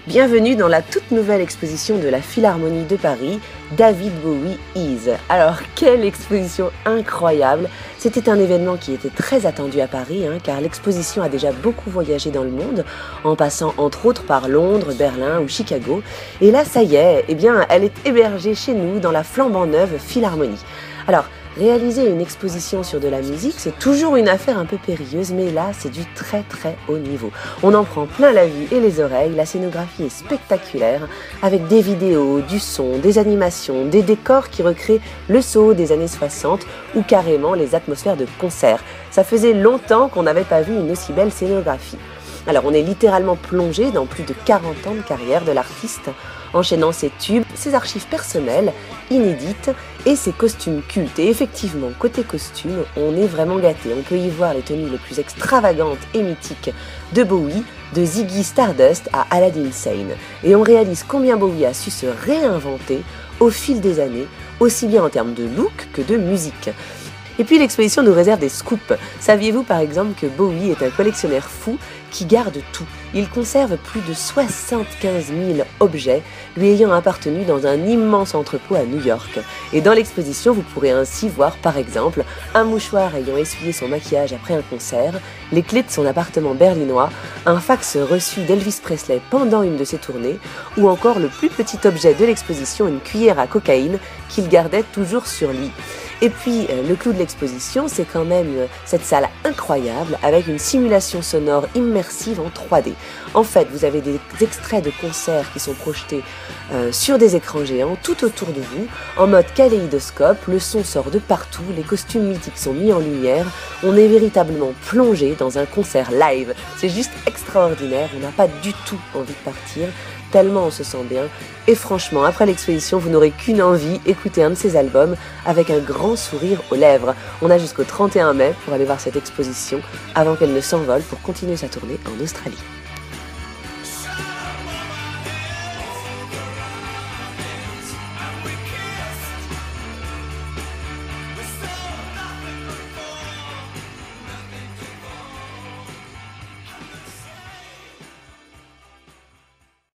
Bienvenue dans la toute nouvelle exposition de la Philharmonie de Paris, David Bowie Is. Alors, quelle exposition incroyable! C'était un événement qui était très attendu à Paris, car l'exposition a déjà beaucoup voyagé dans le monde, en passant entre autres par Londres, Berlin ou Chicago. Et là, ça y est, elle est hébergée chez nous dans la flambant neuve Philharmonie. Alors, réaliser une exposition sur de la musique, c'est toujours une affaire un peu périlleuse, mais là, c'est du très très haut niveau. On en prend plein la vue et les oreilles, la scénographie est spectaculaire, avec des vidéos, du son, des animations, des décors qui recréent le Soho des années 60 ou carrément les atmosphères de concert. Ça faisait longtemps qu'on n'avait pas vu une aussi belle scénographie. Alors on est littéralement plongé dans plus de 40 ans de carrière de l'artiste, enchaînant ses tubes, ses archives personnelles, inédites, et ses costumes cultes. Et effectivement, côté costume, on est vraiment gâté. On peut y voir les tenues les plus extravagantes et mythiques de Bowie, de Ziggy Stardust à Aladdin Sane. Et on réalise combien Bowie a su se réinventer au fil des années, aussi bien en termes de look que de musique. Et puis l'exposition nous réserve des scoops. Saviez-vous par exemple que Bowie est un collectionneur fou qui garde tout? Il conserve plus de 75 000 objets lui ayant appartenu dans un immense entrepôt à New York. Et dans l'exposition, vous pourrez ainsi voir par exemple un mouchoir ayant essuyé son maquillage après un concert, les clés de son appartement berlinois, un fax reçu d'Elvis Presley pendant une de ses tournées, ou encore le plus petit objet de l'exposition, une cuillère à cocaïne qu'il gardait toujours sur lui. Et puis, le clou de l'exposition, c'est quand même cette salle incroyable avec une simulation sonore immersive en 3D. En fait, vous avez des extraits de concerts qui sont projetés sur des écrans géants tout autour de vous, en mode kaléidoscope, le son sort de partout, les costumes mythiques sont mis en lumière, on est véritablement plongé dans un concert live. C'est juste extraordinaire, on n'a pas du tout envie de partir, tellement on se sent bien. Et franchement, après l'exposition, vous n'aurez qu'une envie, écouter un de ses albums avec un grand sourire aux lèvres. On a jusqu'au 31 mai pour aller voir cette exposition avant qu'elle ne s'envole pour continuer sa tournée en Australie.